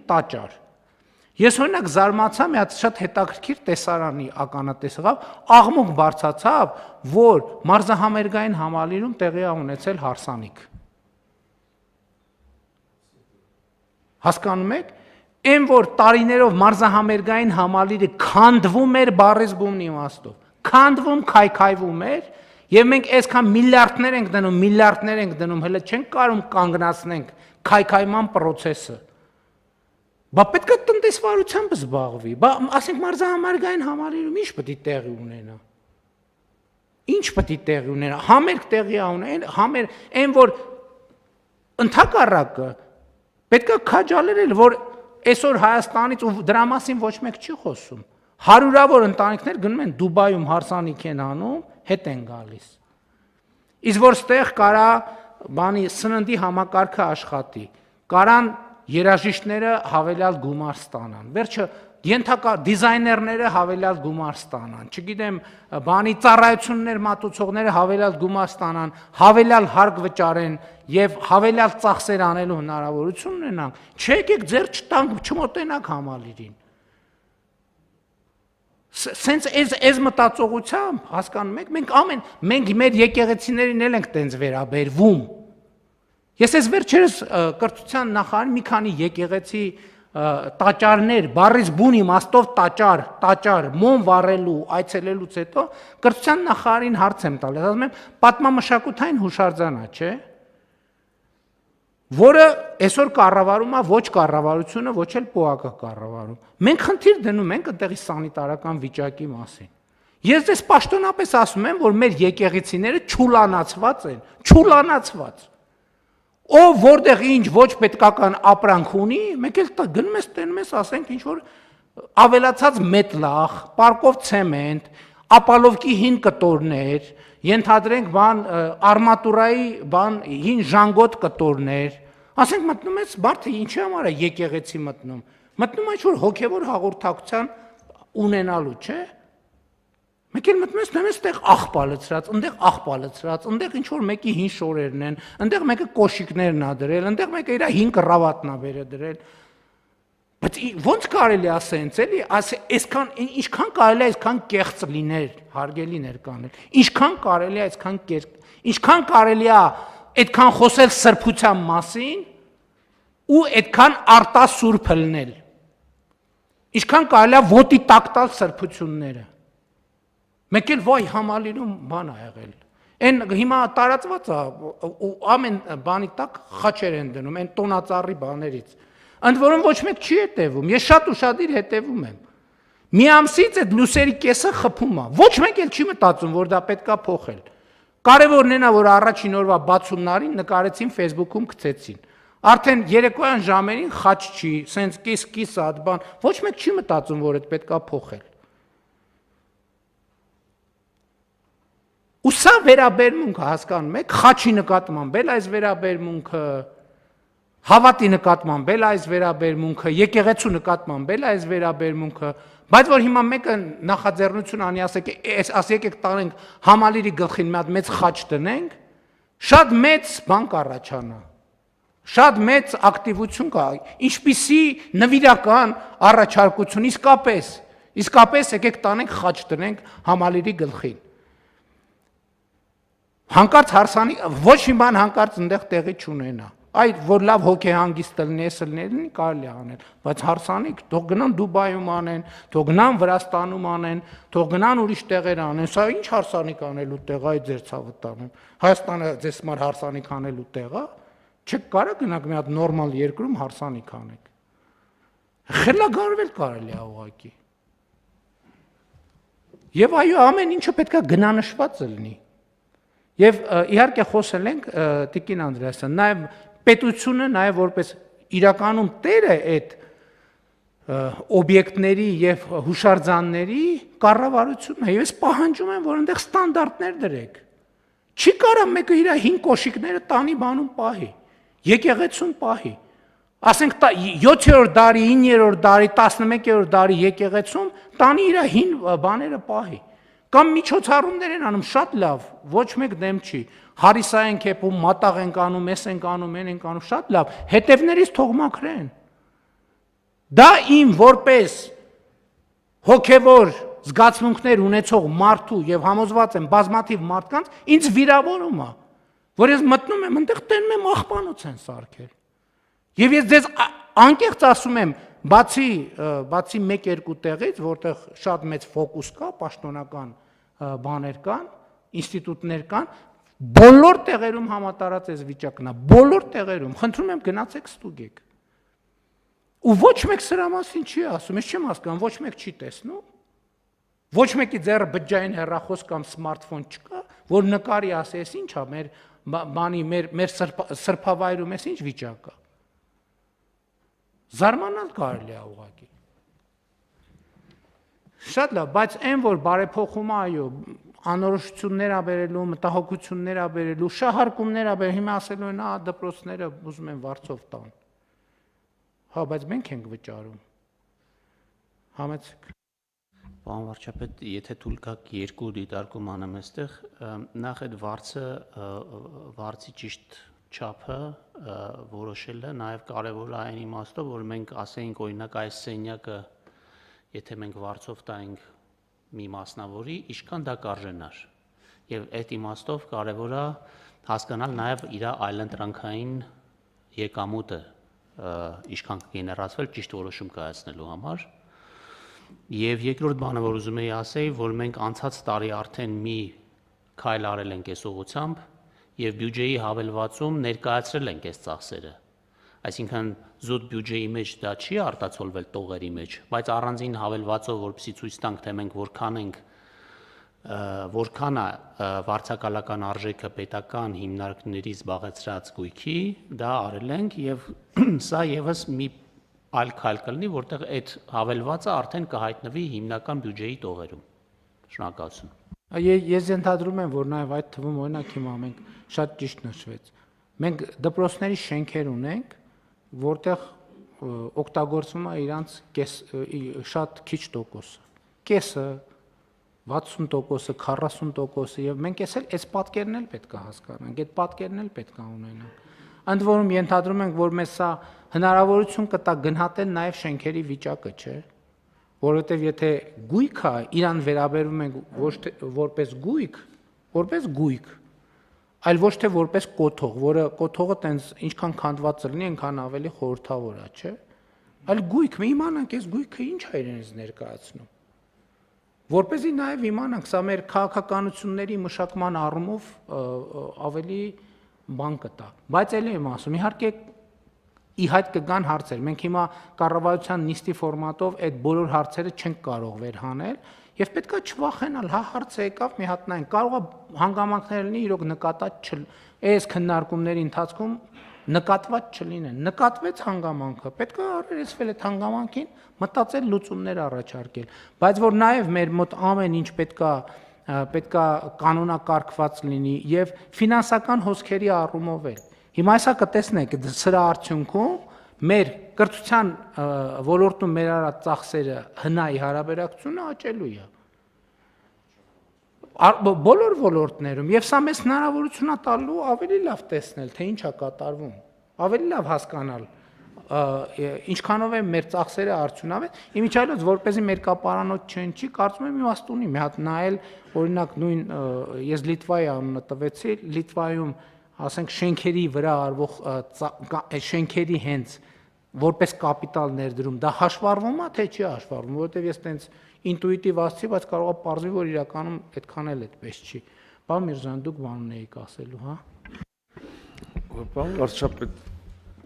տաճար։ Ես օրինակ զարմացա մի հատ շատ հետաքրքիր տեսարանի ականատես եղավ, աղմուկ բարձացավ, որ մարզահամերգային համալիրում տեղի է ունեցել հարսանիք։ Հասկանում եք, այն որ տարիներով մարզահամերգային համալիրը քանդվում էր բառից բումն իմաստով, քանդվում, քայքայվում էր, եւ մենք այսքան միլիարդներ ենք դնում, հələ չենք կարող կանգնացնենք քայքայման process-ը։ Բա պետք է տնտեսվարությամբ զբաղվի, բա ասենք մարզահամերգային համալիրում ինչ պետք է տեղի ունենա։ Ինչ պետք է տեղի ունենա, համերգ տեղի ունենա, այն որ ընդհակառակը պետք է քաջալերել, որ այսօր Հայաստանից ու դրա մասին ոչ մեկ չի խոսում։ Հարյուրավոր ընտանիքներ գնում են Դուբայում հարսանիք են անում, հետ են գալիս։ Իսկ որ ստեղ կարա բանի սննդի համակարգը աշխատի, կարան երաժիշտները հավելյալ գումար ստանան, վերջը ենթակա դիզայներները հավելյալ գումար ստանան, չգիտեմ, բանի ծառայություններ մատուցողները հավելյալ գումար ստանան, հավելյալ հարկ վճարեն եւ հավելյալ ծախսեր անելու հնարավորություն ունենան, չեկեք ձեր չտանք, չմոտենաք համալիրին։ Սենց այս մտածողությամբ, հասկանում եք, մենք մեր եկեղեցիներին էլ ենք տենց վերաբերվում։ Ես այս վերջերս կրթության նախարարին մի քանի եկեղեցի տաճարներ, բառից բուն իմաստով տաճար, մոմ վառելու, այցելելուց հետո կրթության նախարարին հարց եմ տալիս, ասում եմ, պատմամշակութային հուշարձանա, չէ՞, որը այսօր կառավարում է ոչ կառավարությունը, ոչ էլ ՊՕԱԿ-ը կառավարում։ Մենք խնդիր դնում ենք այդտեղի սանիտարական վիճակի մասին։ Ես դες պաշտոնապես ասում եմ, որ մեր եկեղեցիները չուլանացված են, չուլանացված։ Ով որտեղ ինչ ոչ պետքական ապրանք ունի, մենք էլ գնում ես տենում ես, ասենք ինչ որ ավելացած մետլախ, պարկով ցեմենտ, ապալովկի հին կտորներ, ենթադրենք արմատուրայի հին ժանգոտ կտորներ, ասենք մտնում ես մարդը ինչի համար է եկեղեցի մտնում է ինչ որ հոգևոր հաղորդակցության ունենալու, չէ՞։ Մեկ էլ մտնում ես նույնիսկ այդտեղ աղբա լցրած, այնտեղ ինչ որ մեկի հին շորերն են, այնտեղ մեկը կոշիկներն ա դրել, այնտեղ մեկը իր հին կռավատնա բերել դրել։ Բայց ո՞նց կարելի է ասենց էլի, այսքան ինչքան կարելի է այսքան կեղծ լիներ, հարգելի ներկաներ, ինչքան կարելի է ինչքան կարելի է այդքան խոսել սրբության մասին ու այդքան արտասուրբ լնել։ Ինչքան կարելի է ոտի տակ տալ սրբությունները։ Մեկ էլ վայ համալիրում բան ա եղել։ Այն հիմա տարածված է ու ամեն բանի տակ խաչեր են դնում, այն տոնածառի բաներից։ Ընդ որում ոչ մեկ չի հետևում, ես շատ ուշադիր հետևում եմ։ Մի ամսից այդ լուսերի կեսը խփում է, ոչ մեկ էլ չի մտածում, որ դա պետք է փոխել։ Կարևորն այն է, որ առաջին օրվա բացումնարին նկարեցին Facebook-ում գցեցին։ Արդեն երեկոյան ժամերին խաչ չի, սենց կիս այդ բան, ոչ մեկ չի մտածում, որ այդ պետք է փոխել։ Ու սա վերաբերմունքը, հասկանում եք, խաչի նկատմամբ էլ այս վերաբերմունքը, հավատի նկատմամբ էլ այս վերաբերմունքը, եկեղեցու նկատմամբ էլ այս վերաբերմունքը, բայց որ հիմա մեկը նախաձեռնություն անի, ասեք եկեք տանենք համալիրի գլխին մի հատ մեծ խաչ տնենք, շատ մեծ բան կառաջանա, շատ մեծ ակտիվություն կա, ինչպիսի նվիրական առաջարկություն, իսկապես եկեք տանենք խաչ տնենք համալիրի գլխին։ Հանկարծ հարսանի, ոչ մի բան հանկարծ ընդեղ տեղի չունենա, այդ որ լավ հոգեհանգիստ լինի, կարելի է անել, բայց հարսանիք, թող գնան Դուբայում անեն, թող գնան Վրաստանում անեն, թող գնան ուրիշ տեղեր անեն, սա ինչ հարսանիք անելու տեղ է, ձեր ցավը տանում, Հայաստանը ձեզ համար հարսանիք անելու տեղ է, չեք կարող գնաք մի հատ նորմալ երկրում հարսանիք անեք, խելագարվել կարելի է ուղղակի, եւ այո, ամեն ինչը պետք է գնանշված լինի։ Եվ իհարկե խոսել ենք Տիկին Անդրեասյան, նաև պետությունը, նաև որպես իրականում տերը այդ օբյեկտների եւ հուշարձանների կառավարությունն է, եւ ես պահանջում եմ, որ այնտեղ ստանդարտներ դրեք։ Չի կարա մեկը իր հին կոշիկները տանի բանում պահի, եկեղեցուն պահի։ Ասենք 7-րդ դարի, 9-րդ դարի, 11-րդ դարի եկեղեցում տանի իր հին բաները պահի։ Կամ միջոցառումներ են անում, շատ լավ, ոչ մեկ դեմ չի, հարիսա ենք եփում, մատաղ ենք անում, էս ենք անում, են ենք անում, շատ լավ, հետևներից թող մաքրեն։ Դա իմ որպես հոգևոր զգացմունքներ ունեցող մարդու եւ համոզված եմ բազմաթիվ մարդկանց ինձ վիրավորում է, որ ես մտնում եմ այնտեղ տենում եմ աղբանոց են սարքել։ Եվ ես ձեզ անկեղծ ասում եմ, բացի 1-2 տեղից, որտեղ շատ մեծ ֆոկուս կա, պաշտոնական բաներ կան, ինստիտուտներ կան, բոլոր տեղերում համատարած այս վիճակն է, բոլոր տեղերում, խնդրում եմ գնացեք ստուգեք։ Ու ոչ մեկ սրա մասին չի ասում, ես չեմ հասկանում, ոչ մեկ չի տեսնում։ Ոչ մեկի ձեռը բջջային հեռախոս կամ սմարթֆոն չկա, որ նկարի ասի, ես ի՞նչ է մեր բանի մեր սրբավայրում ես ինչ վիճակ է։ Զարմանալ կարելի է ուղղակի։ Շատ լավ, բայց այն որ բարեփոխումը այո, անորոշություններ ա բերելու, մտահոգություններ ա բերելու, շահարկումներ ա բերելու, հիմա ասելու են, դպրոցները ուզում են վարձով տան։ Հա, բայց մենք ենք վճարում։ Համեցեք։ Պարոն վարչապետ, եթե թույլ կաք երկու դիտարկում անեմ այստեղ, նախ այդ վարձի ճիշտ չափը որոշելը նաև կարևոր է այն իմաստով, որ մենք ասենք օրինակ այս սենյակը, եթե մենք վարձով տայինք մի մասնավորի, ինչքան դա կարժենար։ Եվ այդ իմաստով կարևոր է հասկանալ նաև իր այլընտրանքային եկամուտը, ինչքան կգեներացվել ճիշտ որոշում կայացնելու համար։ Եվ երկրորդ բանը, որ ուզում եի ասեի, որ մենք անցած տարի արդեն մի քայլ արել ենք այս ուղղությամբ եւ բյուջեի հավելվածում ներկայացրել ենք այս ծախսերը։ Այսինքն զուտ բյուջեի մեջ դա չի արտացոլվել տողերի մեջ, բայց առանձին հավելվածով, որպեսզի ցույց տանք, թե մենք որքան է վարձակալական արժեքը պետական հիմնարկների զբաղեցրած գույքի, դա արել ենք եւ սա եւս մի այլ քայլ կլինի, որտեղ այդ հավելվածը արդեն կհայտնվի հիմնական բյուջեի տողերում։ Շնորհակալություն։ Ես ենթադրում եմ, որ նաև այդ թվում օրինակ հիմա մենք շատ ճիշտ նշվեց։ Մենք դպրոցների շենքեր ունենք, որտեղ օգտագործվում է իրանց շատ քիչ տոկոսը։ Կեսը, 60%-ը, 40%-ը եւ մենք այս պատկերն էլ պետք է հասկանանք, այդ պատկերն էլ պետք է ունենանք։ Ընդ որում ենթադրում ենք, որ մեզ սա հնարավորություն կտա գնահատել նաև շենքերի վիճակը, չէ՞, որովհետև եթե գույքը իրան վերաբերվում ենք ոչ թե որպես գույք, այլ ոչ թե որպես կոթող, որը կոթողը տենց ինչքան քանդված լինի, այնքան ավելի խորհրդավոր է, չէ՞, այլ գույք, մենք իմանանք այս գույքը ինչ է իրենից ներկայացնում։ Որպեսզի նաև իմանանք, սա մեր քաղաքականությունների մշակման առումով ավելի բան կտա, բայց ելի եմ ասում, իհարկե ի հայտ կգան հարցեր, մենք հիմա կառավարության նիստի ֆորմատով այդ բոլոր հարցերը չենք կարող վերհանել եւ պետքա չվախենալ, հա հարցը եկավ, մի հատ նայենք, կարող է հանգամանքներ լինի, իրոք նկատած այս քննարկումների ընթացքում նկատված չլինեն, նկատվեց հանգամանքը, պետքա առերեսվել այդ հանգամանքին, մտածել լուծումներ առաջարկել, բայց որ նաեւ մեր մոտ ամեն ինչ պետքա կանոնակարգված լինի եւ ֆինանսական հոսքերի առումով էլ։ Հիմա այսա կտեսնեք, սրա արդյունքում մեր կրթության ոլորտում մեր արած ծախսերը հնայի հարաբերակցությունը աճելու է։ Բոլոր ոլորտներում եւ սա մեզ հնարավորություն է տալու ավելի լավ տեսնել, թե ինչ է կատարվում, ավելի լավ հասկանալ ինչքանով է մեր ծախսերը արդյունավետ, իմիջիայլոց որպեսզի մեր կապարանոց չընչի, կարծում եմ իմաստ ունի մի հատ նայել, օրինակ նույն ես Լիտվայի անունը տվեցի, Լիտվայում ասենք շենքերի վրա արվող շենքերի հենց որպես կապիտալ ներդրում, դա հաշվառվում է, թե չի հաշվառվում, որովհետև ես տենց ինտուիտիվ ասացի, բայց կարող է պարզվի, որ իրականում այդքան էլ այդպես չի։ Պարոն Միրզոյան, դուք բան ունեիք ասելու, հա։ Պարոն վարչապետ,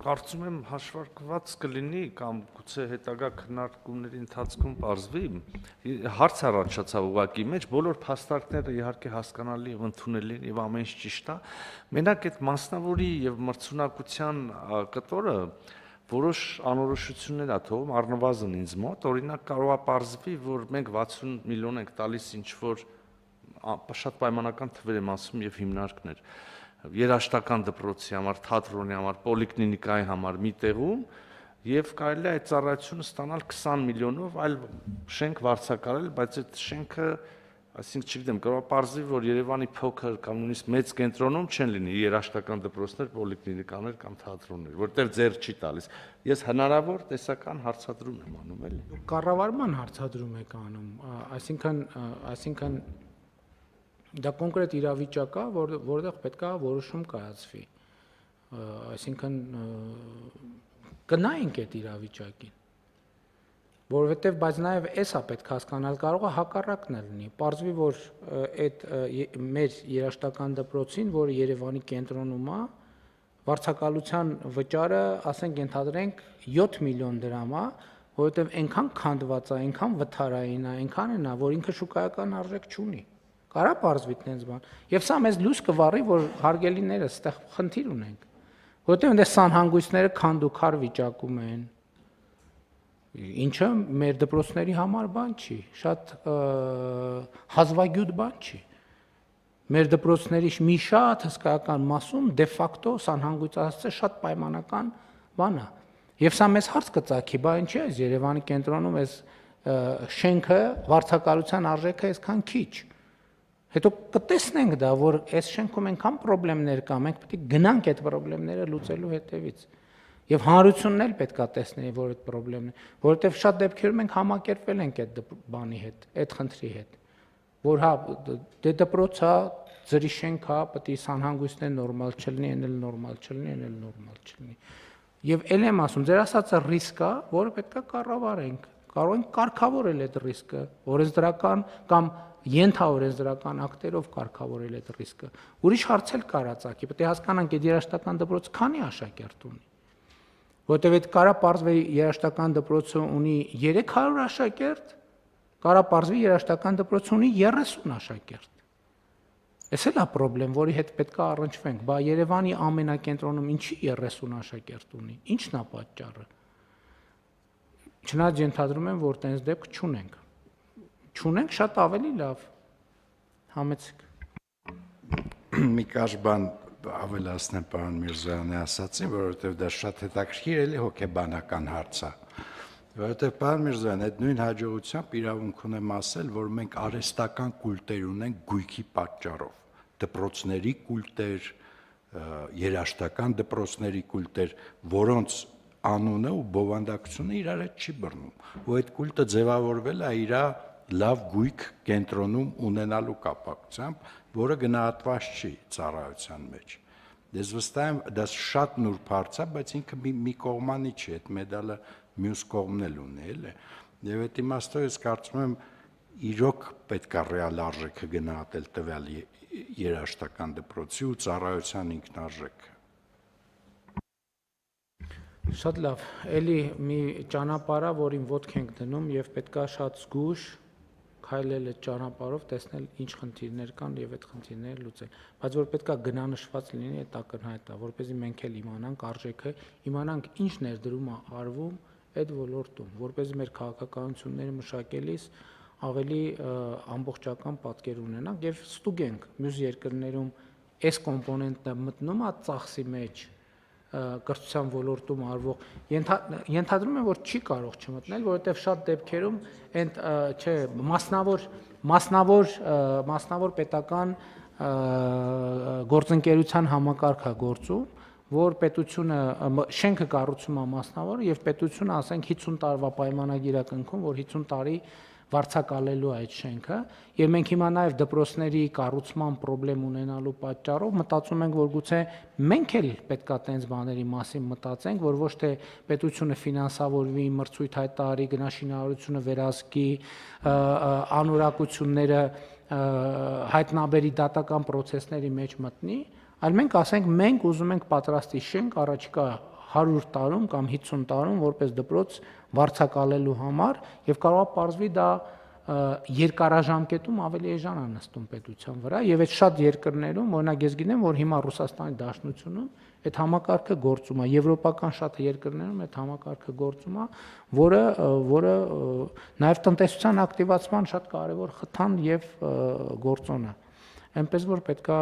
կարծում եմ հաշվարկված կլինի կամ գուցե հետագա քննարկումների ընթացքում պարզվի, հարց առաջացավ ուղղակի մեջ, բոլոր փաստարկները իհարկե հասկանալի եւ ընդունելի են եւ ամեն ինչ ճիշտ է, մենակ այդ մասնավորի եւ մրցունակության կտորը որոշ անորոշություններ ա թողում, առնվազն ինձ մոտ, օրինակ կարող է պարզվի, որ մենք 60 միլիոն ենք տալիս ինչ-որ շատ պայմանական թվեր եմ ասում եւ հիմնարկներ երաշտական դպրոցի համար, թատրոնի համար, պոլիկլինիկայի համար մի տեղում եւ կարելի է այդ ծառայությունը ստանալ 20 միլիոնով, այլ շենք վարձակալել, բայց այդ շենքը Այսինքն չգիտեմ, կարող է պարզվի, որ Երևանի փոքր կամ նույնիսկ մեծ կենտրոնում չեն լինի երաժշտական դպրոցներ, պոլիկլինիկաներ կամ թատրոններ, որտեղ ձեռ չի տալիս։ Ես հնարավոր տեսական հարցադրում եմ անում, էլի։ Կառավարման հարցադրում եք անում, այսինքն դա կոնկրետ իրավիճակ է, որտեղ պետք է որոշում կայացվի։ Այսինքն գնայինք այդ իրավիճակին։ Որովհետև բայց նաև էսա պետք հասկանալ, կարող է հակառակն լինի։ Պարզվի, որ այդ մեր երաժշտական դպրոցին, որը Երևանի կենտրոնում է, վարձակալության վճարը, ասենք ենթադրենք 7 միլիոն դրամ է, որովհետև այնքան քանդված է, այնքան վթարային է, այնքան է, որ ինքը շուկայական արժեք չունի։ Կարա պարզվի տենց բան։ Եվ սա մեզ լույս կվառի, որ հարգելիներս այդտեղ խնդիր ունենք։ Որովհետև այնտեղ սանհանգույցները քանդուքար վիճակում են։ Ինչը մեր դպրոցների համար բան չի, շատ հազվագյուտ բան չի։ Մեր դպրոցների մի շատ հսկայական մասում դե ֆակտո սանհանգույցը շատ պայմանական բան է։ Եվ սա մեզ հարց կծագի, բա ինչի է Երևանի կենտրոնում այս շենքը վարձակալության արժեքը այսքան քիչ։ Հետո կտեսնենք դա, որ այս շենքում այնքան խնդիրներ կա, մենք պետք է գնանք այդ խնդիրները լուծելու հետևից։ Եվ հանրությունն էլ պետք է տեսնի, որ այդ խնդիրն է, որովհետև շատ դեպքերում մենք համակերպվել ենք այդ բանի հետ, այդ խնդրի հետ, որ հա դե դպրոց է, ծրի շենք է, պետք է սանհանգույցն նորմալ չլինի, այն էլ նորմալ չլինի, այն էլ նորմալ չլինի։ Եվ ել եմ ասում, ձեր ասածը ռիսկ է, որը պետք է կառավարենք։ Կարող ենք կարգավորել այդ ռիսկը, օրենսդրական կամ ենթաօրենսդրական ակտերով կարգավորել այդ ռիսկը։ Ուրիշ հարց էլ կարա ծագի, պետք է հասկանանք այդ երաժշտական դպրոցը քանի աշակերտ ունի։ Որտեւ այդ կարա պարզվի երաժշտական դպրոցը ունի 300 աշակերտ, կարա պարզվի երաժշտական դպրոցը ունի 30 աշակերտ։ Էս էլ է խնդրեմ, որի հետ պետք է առնչվենք, բա Երևանի ամենակենտրոնում ինչի 30 աշակերտ ունի, ի՞նչն է պատճառը։ Չնայած ենթադրում եմ, որ տենց դեպք չունենք։ Չունենք, շատ ավելի լավ։ Համեցեք։ Մի կարճ բան ավելացնեմ պարոն Միրզոյանի ասացին, որովհետև դա շատ հետաքրքիր էլի հոգեբանական հարց է։ Որովհետև պարոն Միրզոյան, այդ նույն հաջողությամբ իրավունք ունեմ ասել, որ մենք արհեստական կուլտեր ունենք գույքի պատճառով, դպրոցների կուլտեր, երաժշտական դպրոցների կուլտեր, որոնց անունը ու բովանդակությունը իրար հետ չի բռնում, ու այդ կուլտը ձևավորվել է իր լավ գույք կենտրոնում ունենալու կապակցությամբ, որը գնահատված չի ծառայության մեջ։ Ես վստահ եմ, դա շատ նուրբ հարց է, բայց ինքը մի կողմանի չի, այդ մեդալը մյուս կողմն էլ ունի, էլի։ Եվ այդ իմաստով ես կարծում եմ, իրոք պետք է ռեալ արժեքը գնահատել տվյալ երաժշտական դպրոցի ու ծառայության ինքնարժեքը։ Շատ լավ, էլի մի ճանապարհ է, որին ոտք ենք դնում եւ պետքա շատ զգուշ քայլել այդ ճանապարհով, տեսնել ինչ խնդիրներ կան եւ այդ խնդիրները լուծել։ Բայց որ պետքա գնանշված լինի, այդ ակնհայտ է, որպեսզի մենք էլ իմանանք արժեքը, իմանանք ինչ ներդրում է արվում այդ ոլորտում, որպեսզի մեր քաղաքականությունները մշակելիս ավելի ամբողջական պատկեր ունենանք եւ ստուգենք մյուս երկրներում այս կոմպոնենտը մտնում է ծախսի մեջ կրթության ոլորտում արվող ենթադրում եմ, որ չի կարող չմտնել, որովհետև շատ դեպքերում այն չէ մասնավոր պետական գործընկերության համակարգ է գործում, որ պետությունը շենքը կառուցում է մասնավոր եւ պետությունը ասենք 50 տարվա պայմանագիր է կնքում, որ 50 տարի վարձակալելու այդ շենքը, եւ մենք հիմա նաեւ դպրոցների կառուցման խնդրեմ ունենալու պատճառով մտածում ենք, որ գուցե մենք էլ պետքա տենց բաների մասին մտածենք, որ ոչ թե պետությունը ֆինանսավորվի, մրցույթ հայտարարի, գնաշինարարությունը վերահսկի, անորակությունները հայտնաբերի դատական process-ների մեջ մտնի, այլ մենք ասենք, մենք ուզում ենք պատրաստի շենք առաջիկա 100 տարում կամ 50 տարում որպես դպրոց վարձակալելու համար եւ կարող է պարզվի դա երկարաժամկետում ավելի էժան է նստում պետության վրա եւ այդ շատ երկրներում, օրինակ ես գիտեմ, որ հիմա Ռուսաստանի Դաշնությունում այդ համակարգը գործում է, եվրոպական շատ երկրներում այդ համակարգը գործում է, որը նաեւ տնտեսության ակտիվացման շատ կարեւոր խթան եւ գործոն է։ Այնպես որ պետքա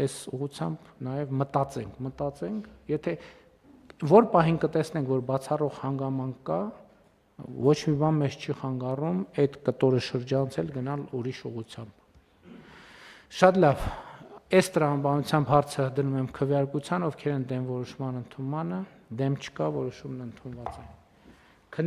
այս ուղղությամբ նաեւ մտածենք, եթե որ պահին կտեսնենք, որ բացառող հանգամանք կա, ոչ մի բան մեզ չի խանգարում այդ կտորը շրջանցել գնալ ուրիշ ուղղությամբ։ Շատ լավ, այս տրամաբանությամբ հարցը դնում եմ քվեարկության, ովքեր են դեմ որոշման ընդունմանը, դեմ չկա, որոշումն ընդունված է։